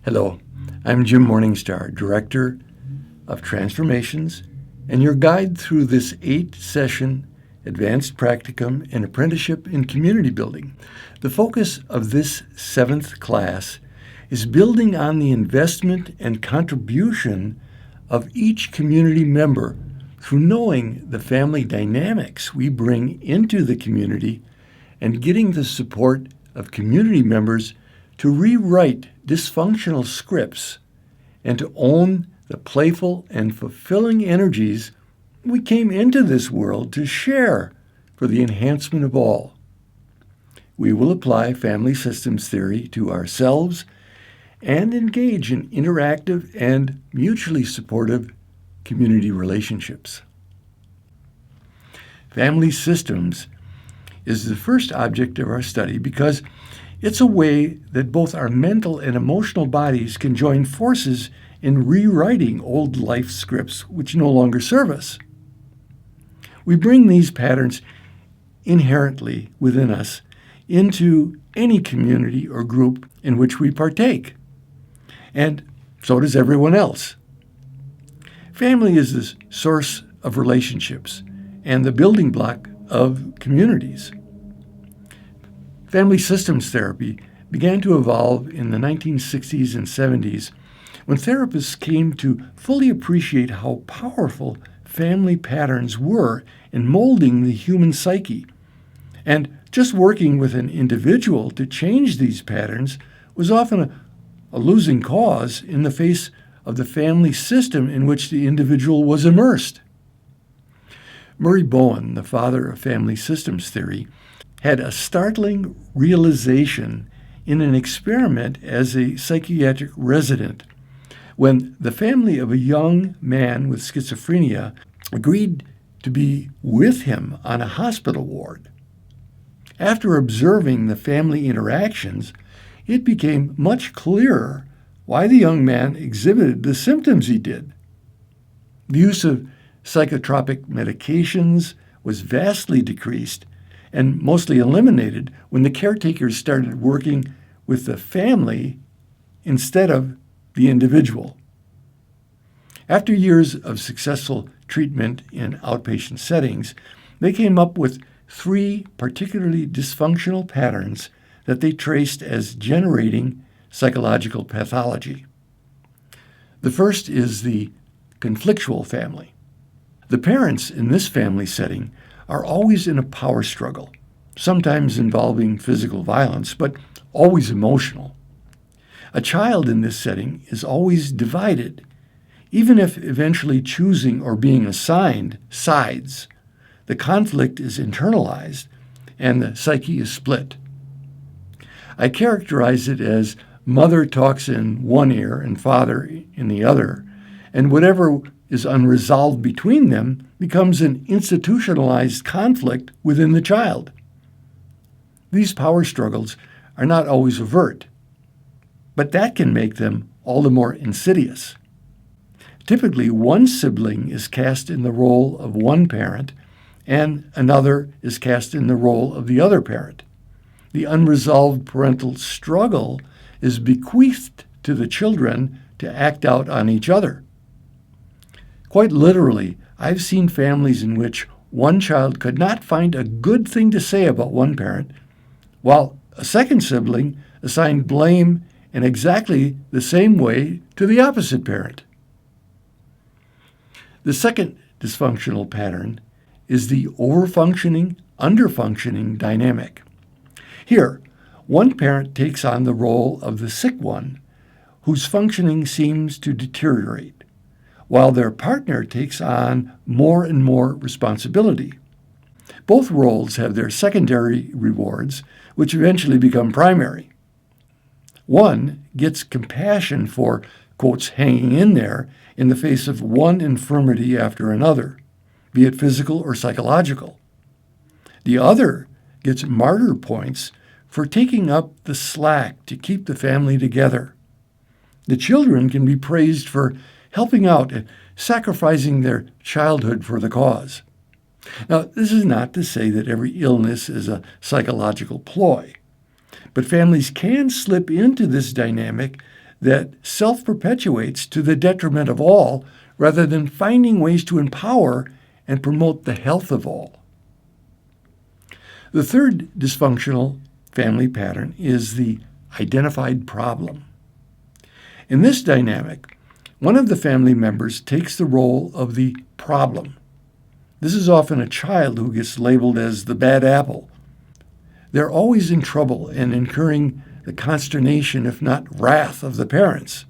Hello, I'm Jim Morningstar, Director of Transformations, and your guide through this 8-session advanced practicum and apprenticeship in community building. The focus of this 7th class is building on the investment and contribution of each community member through knowing the family dynamics we bring into the community and getting the support of community members to rewrite dysfunctional scripts and to own the playful and fulfilling energies we came into this world to share for the enhancement of all. We will apply family systems theory to ourselves and engage in interactive and mutually supportive community relationships. Family systems is the first object of our study because it's a way that both our mental and emotional bodies can join forces in rewriting old life scripts which no longer serve us. We bring these patterns inherently within us into any community or group in which we partake, and so does everyone else. Family is the source of relationships and the building block of communities. Family systems therapy began to evolve in the 1960s and 70s when therapists came to fully appreciate how powerful family patterns were in molding the human psyche. And just working with an individual to change these patterns was often a losing cause in the face of the family system in which the individual was immersed. Murray Bowen, the father of family systems theory, had a startling realization in an experiment as a psychiatric resident when the family of a young man with schizophrenia agreed to be with him on a hospital ward. After observing the family interactions, it became much clearer why the young man exhibited the symptoms he did. The use of psychotropic medications was vastly decreased and mostly eliminated when the caretakers started working with the family instead of the individual. After years of successful treatment in outpatient settings, they came up with 3 particularly dysfunctional patterns that they traced as generating psychological pathology. The first is the conflictual family. The parents in this family setting are always in a power struggle, sometimes involving physical violence, but always emotional. A child in this setting is always divided, even if eventually choosing or being assigned sides. The conflict is internalized and the psyche is split. I characterize it as mother talks in one ear and father in the other, and whatever is unresolved between them becomes an institutionalized conflict within the child. These power struggles are not always overt, but that can make them all the more insidious. Typically, one sibling is cast in the role of one parent, and another is cast in the role of the other parent. The unresolved parental struggle is bequeathed to the children to act out on each other. Quite literally, I've seen families in which one child could not find a good thing to say about one parent, while a second sibling assigned blame in exactly the same way to the opposite parent. The second dysfunctional pattern is the overfunctioning, underfunctioning dynamic. Here, one parent takes on the role of the sick one, whose functioning seems to deteriorate, while their partner takes on more and more responsibility. Both roles have their secondary rewards, which eventually become primary. One gets compassion for, quotes, hanging in there in the face of one infirmity after another, be it physical or psychological. The other gets martyr points for taking up the slack to keep the family together. The children can be praised for helping out and sacrificing their childhood for the cause. Now, this is not to say that every illness is a psychological ploy, but families can slip into this dynamic that self-perpetuates to the detriment of all rather than finding ways to empower and promote the health of all. The third dysfunctional family pattern is the identified problem. In this dynamic, one of the family members takes the role of the problem. This is often a child who gets labeled as the bad apple. They're always in trouble and incurring the consternation, if not wrath, of the parents.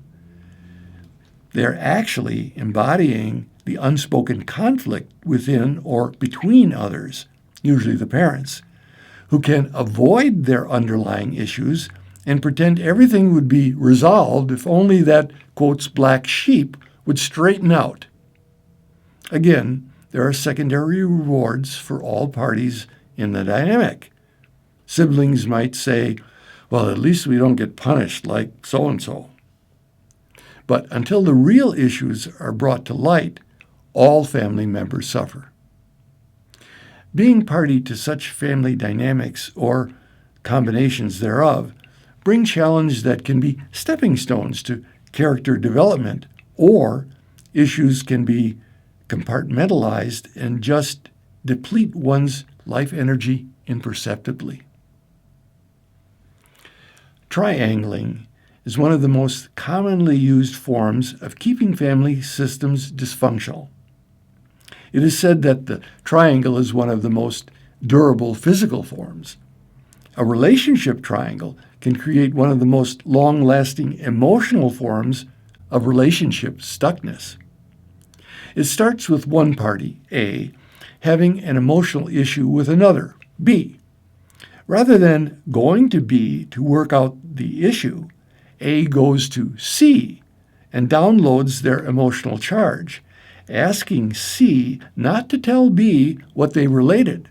They're actually embodying the unspoken conflict within or between others, usually the parents, who can avoid their underlying issues and pretend everything would be resolved if only that, quotes, black sheep would straighten out. Again, there are secondary rewards for all parties in the dynamic. Siblings might say, well, at least we don't get punished like so-and-so. But until the real issues are brought to light, all family members suffer. Being party to such family dynamics, or combinations thereof, bring challenges that can be stepping stones to character development, or issues can be compartmentalized and just deplete one's life energy imperceptibly. Triangling is one of the most commonly used forms of keeping family systems dysfunctional. It is said that the triangle is one of the most durable physical forms. A relationship triangle can create one of the most long-lasting emotional forms of relationship stuckness. It starts with one party, A, having an emotional issue with another, B. Rather than going to B to work out the issue, A goes to C and downloads their emotional charge, asking C not to tell B what they related.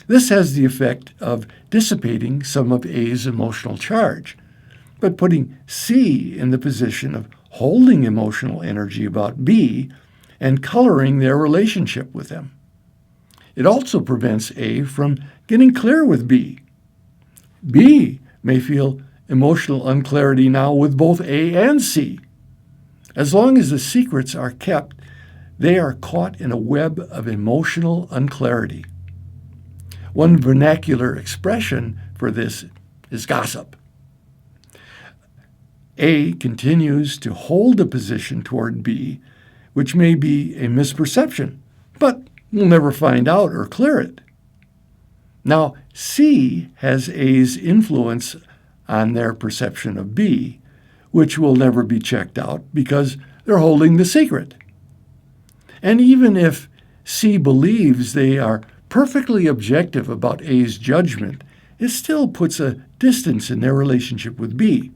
This has the effect of dissipating some of A's emotional charge, but putting C in the position of holding emotional energy about B and coloring their relationship with them. It also prevents A from getting clear with B. B may feel emotional unclarity now with both A and C. As long as the secrets are kept, they are caught in a web of emotional unclarity. One vernacular expression for this is gossip. A continues to hold a position toward B, which may be a misperception, but we'll never find out or clear it. Now, C has A's influence on their perception of B, which will never be checked out because they're holding the secret. And even if C believes they are perfectly objective about A's judgment, it still puts a distance in their relationship with B.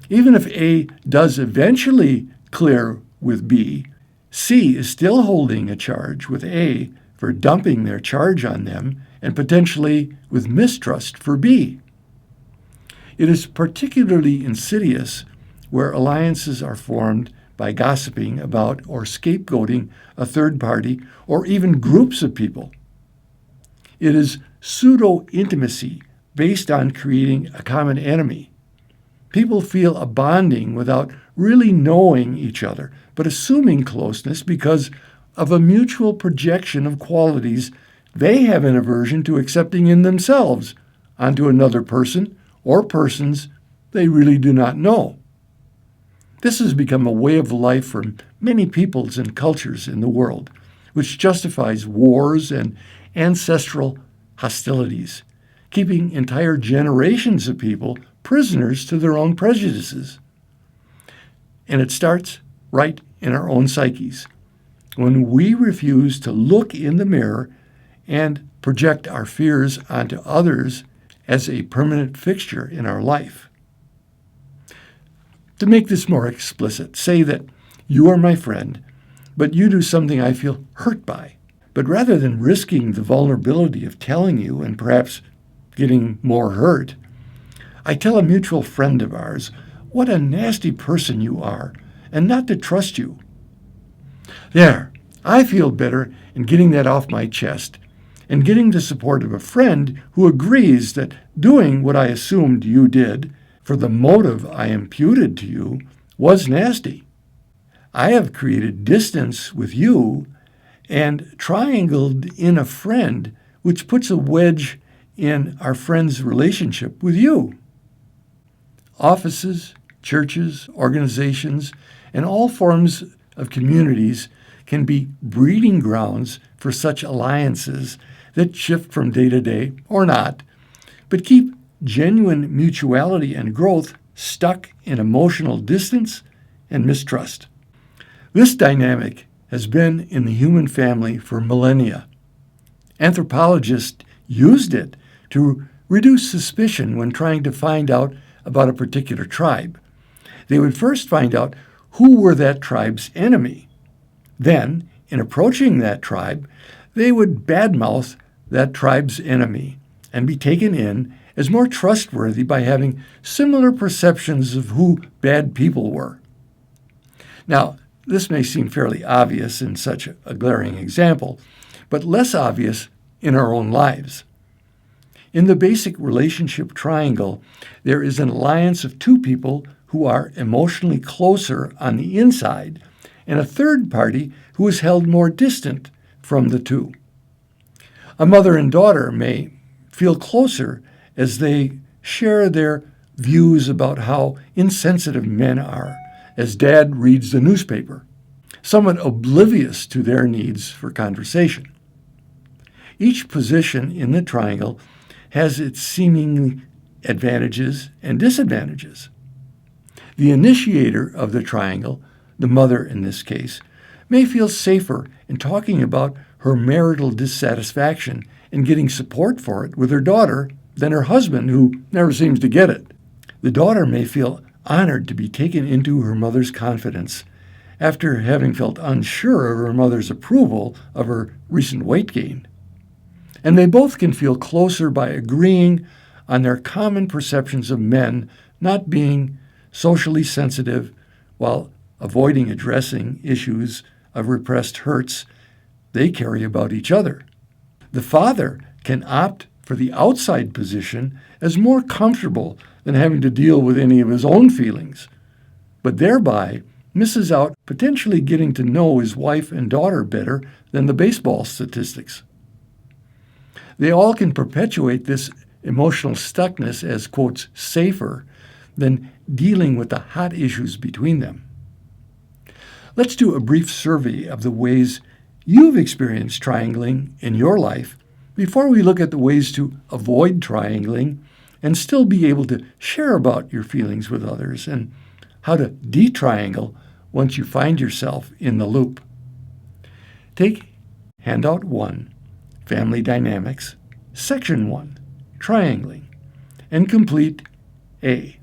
Even if A does eventually clear with B, C is still holding a charge with A for dumping their charge on them and potentially with mistrust for B. It is particularly insidious where alliances are formed by gossiping about or scapegoating a third party or even groups of people. It is pseudo-intimacy based on creating a common enemy. People feel a bonding without really knowing each other, but assuming closeness because of a mutual projection of qualities they have an aversion to accepting in themselves onto another person or persons they really do not know. This has become a way of life for many peoples and cultures in the world, which justifies wars and ancestral hostilities, keeping entire generations of people prisoners to their own prejudices. And it starts right in our own psyches, when we refuse to look in the mirror and project our fears onto others as a permanent fixture in our life. To make this more explicit, say that you are my friend, but you do something I feel hurt by. But rather than risking the vulnerability of telling you and perhaps getting more hurt, I tell a mutual friend of ours what a nasty person you are and not to trust you. There, I feel better in getting that off my chest and getting the support of a friend who agrees that doing what I assumed you did for the motive I imputed to you was nasty. I have created distance with you and triangled in a friend, which puts a wedge in our friend's relationship with you. Offices, churches, organizations, and all forms of communities can be breeding grounds for such alliances that shift from day to day or not, but keep genuine mutuality and growth stuck in emotional distance and mistrust. This dynamic has been in the human family for millennia. Anthropologists used it to reduce suspicion when trying to find out about a particular tribe. They would first find out who were that tribe's enemy. Then, in approaching that tribe, they would badmouth that tribe's enemy and be taken in as more trustworthy by having similar perceptions of who bad people were. Now, this may seem fairly obvious in such a glaring example, but less obvious in our own lives. In the basic relationship triangle, there is an alliance of two people who are emotionally closer on the inside, and a third party who is held more distant from the two. A mother and daughter may feel closer as they share their views about how insensitive men are, as dad reads the newspaper, somewhat oblivious to their needs for conversation. Each position in the triangle has its seeming advantages and disadvantages. The initiator of the triangle, the mother in this case, may feel safer in talking about her marital dissatisfaction and getting support for it with her daughter than her husband, who never seems to get it. The daughter may feel honored to be taken into her mother's confidence after having felt unsure of her mother's approval of her recent weight gain. And they both can feel closer by agreeing on their common perceptions of men not being socially sensitive while avoiding addressing issues of repressed hurts they carry about each other. The father can opt for the outside position as more comfortable than having to deal with any of his own feelings, but thereby misses out potentially getting to know his wife and daughter better than the baseball statistics. They all can perpetuate this emotional stuckness as, quotes, safer than dealing with the hot issues between them. Let's do a brief survey of the ways you've experienced triangling in your life before we look at the ways to avoid triangling and still be able to share about your feelings with others, and how to detriangle once you find yourself in the loop. Take Handout 1, Family Dynamics, Section 1, Triangling, and complete A.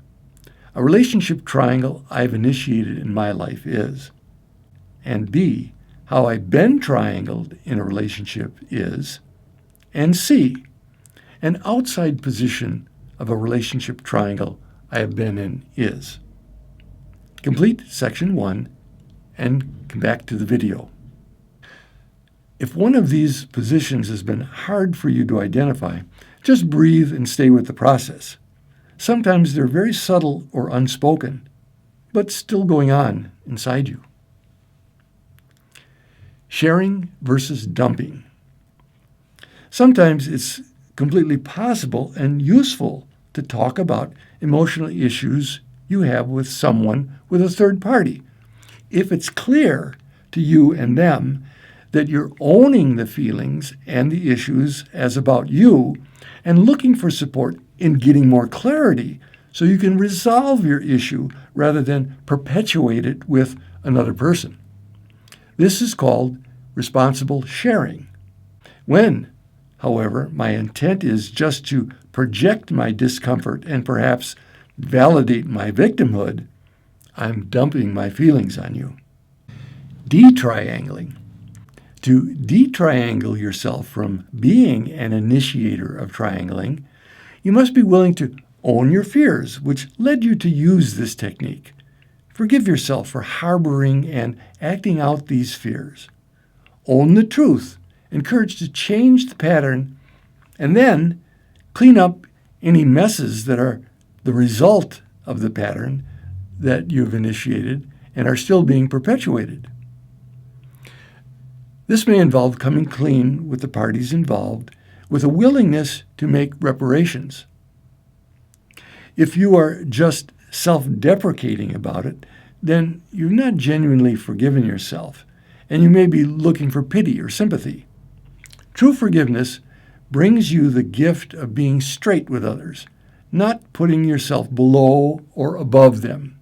A relationship triangle I've initiated in my life is, and B. How I've been triangled in a relationship is, and C. An outside position of a relationship triangle I have been in is. Complete Section 1 and come back to the video. If one of these positions has been hard for you to identify, just breathe and stay with the process. Sometimes they're very subtle or unspoken, but still going on inside you. Sharing versus dumping. Sometimes it's completely possible and useful to talk about emotional issues you have with someone with a third party, if it's clear to you and them that you're owning the feelings and the issues as about you and looking for support in getting more clarity so you can resolve your issue rather than perpetuate it with another person. This is called responsible sharing. When, however, my intent is just to project my discomfort and perhaps validate my victimhood, I'm dumping my feelings on you. Detriangling. To detriangle yourself from being an initiator of triangling, you must be willing to own your fears, which led you to use this technique. Forgive yourself for harboring and acting out these fears. Own the truth, encourage to change the pattern, and then clean up any messes that are the result of the pattern that you've initiated and are still being perpetuated. This may involve coming clean with the parties involved with a willingness to make reparations. If you are just self-deprecating about it, then you've not genuinely forgiven yourself, and you may be looking for pity or sympathy. True forgiveness brings you the gift of being straight with others, not putting yourself below or above them.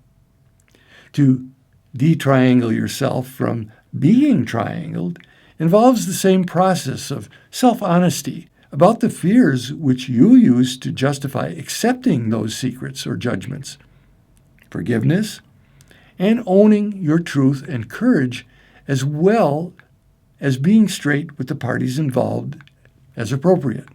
To detriangle yourself from being triangled involves the same process of self-honesty about the fears which you use to justify accepting those secrets or judgments, forgiveness, and owning your truth and courage, as well as being straight with the parties involved as appropriate.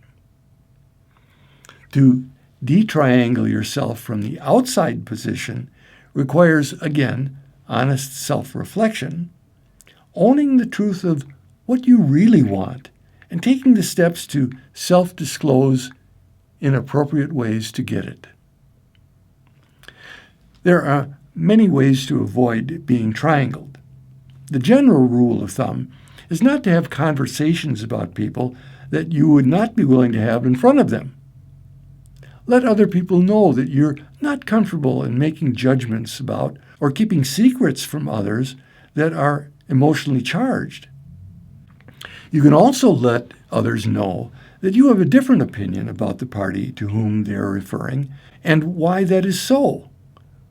To detriangle yourself from the outside position requires, again, honest self-reflection, owning the truth of what you really want, and taking the steps to self-disclose in appropriate ways to get it. There are many ways to avoid being triangled. The general rule of thumb is not to have conversations about people that you would not be willing to have in front of them. Let other people know that you're not comfortable in making judgments about or keeping secrets from others that are emotionally charged. You can also let others know that you have a different opinion about the party to whom they are referring and why that is so,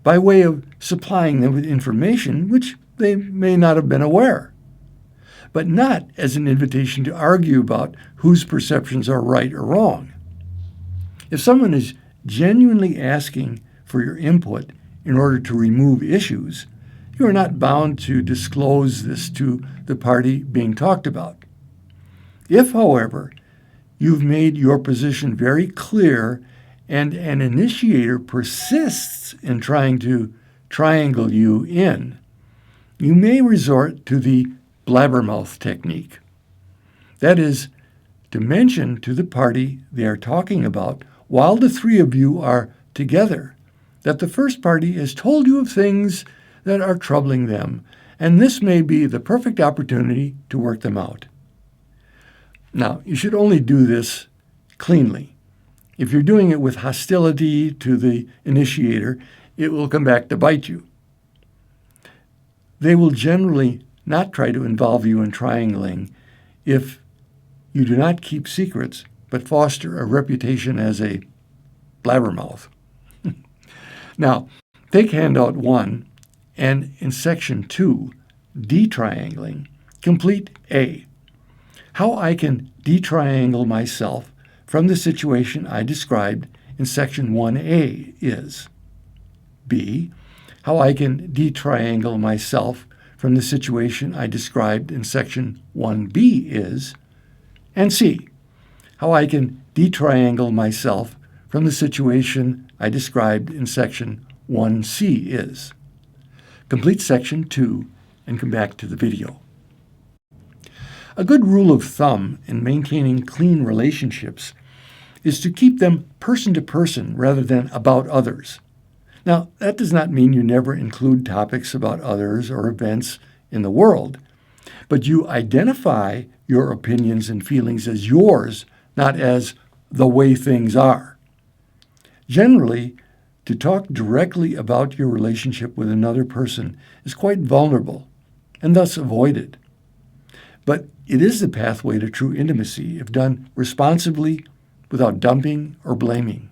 by way of supplying them with information which they may not have been aware, but not as an invitation to argue about whose perceptions are right or wrong. If someone is genuinely asking for your input in order to remove issues, you are not bound to disclose this to the party being talked about. If, however, you've made your position very clear and an initiator persists in trying to triangle you in, you may resort to the blabbermouth technique. That is, to mention to the party they are talking about while the three of you are together that the first party has told you of things that are troubling them, and this may be the perfect opportunity to work them out. Now, you should only do this cleanly. If you're doing it with hostility to the initiator, it will come back to bite you. They will generally not try to involve you in triangling if you do not keep secrets, but foster a reputation as a blabbermouth. Now, take handout 1, and in section 2, detriangling, complete A. How I can detriangle myself from the situation I described in section 1A is. B. How I can detriangle myself from the situation I described in section 1B is. And C. How I can detriangle myself from the situation I described in section 1C is. Complete section 2 and come back to the video. A good rule of thumb in maintaining clean relationships is to keep them person to person rather than about others. Now, that does not mean you never include topics about others or events in the world, but you identify your opinions and feelings as yours, not as the way things are. Generally, to talk directly about your relationship with another person is quite vulnerable and thus avoided. But it is the pathway to true intimacy if done responsibly, without dumping or blaming.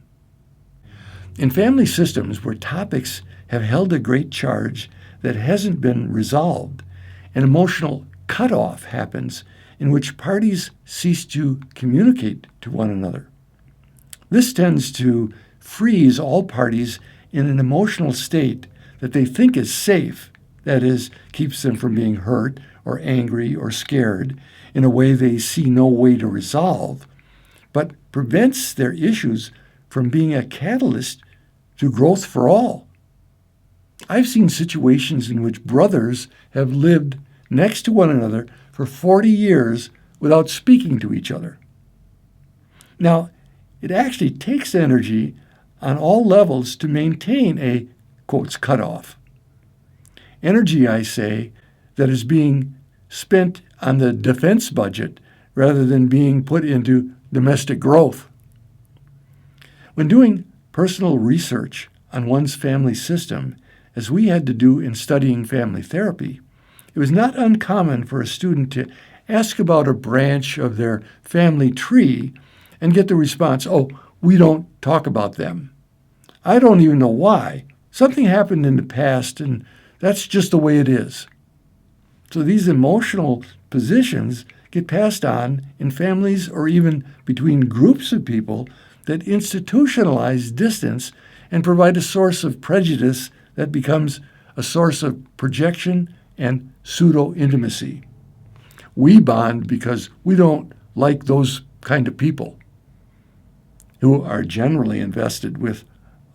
In family systems where topics have held a great charge that hasn't been resolved, an emotional cutoff happens in which parties cease to communicate to one another. This tends to freeze all parties in an emotional state that they think is safe, that is, keeps them from being hurt or angry or scared in a way they see no way to resolve, but prevents their issues from being a catalyst to growth for all. I've seen situations in which brothers have lived next to one another for 40 years without speaking to each other. Now, it actually takes energy on all levels to maintain a, quotes, cutoff. Energy, I say, that is being spent on the defense budget rather than being put into domestic growth. When doing personal research on one's family system, as we had to do in studying family therapy, it was not uncommon for a student to ask about a branch of their family tree and get the response, "Oh, we don't talk about them. I don't even know why. Something happened in the past, and that's just the way it is." So these emotional positions get passed on in families or even between groups of people that institutionalize distance and provide a source of prejudice that becomes a source of projection and pseudo-intimacy. We bond because we don't like those kind of people who are generally invested with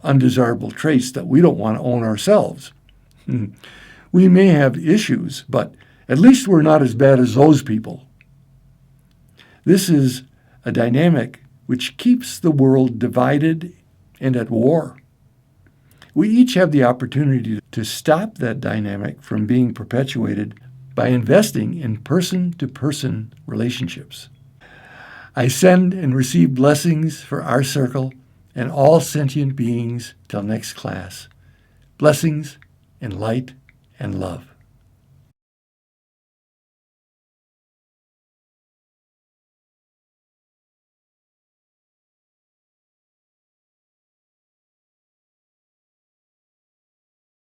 undesirable traits that we don't want to own ourselves. We may have issues, but at least we're not as bad as those people. This is a dynamic which keeps the world divided and at war. We each have the opportunity to stop that dynamic from being perpetuated by investing in person-to-person relationships. I send and receive blessings for our circle and all sentient beings till next class. Blessings and light and love.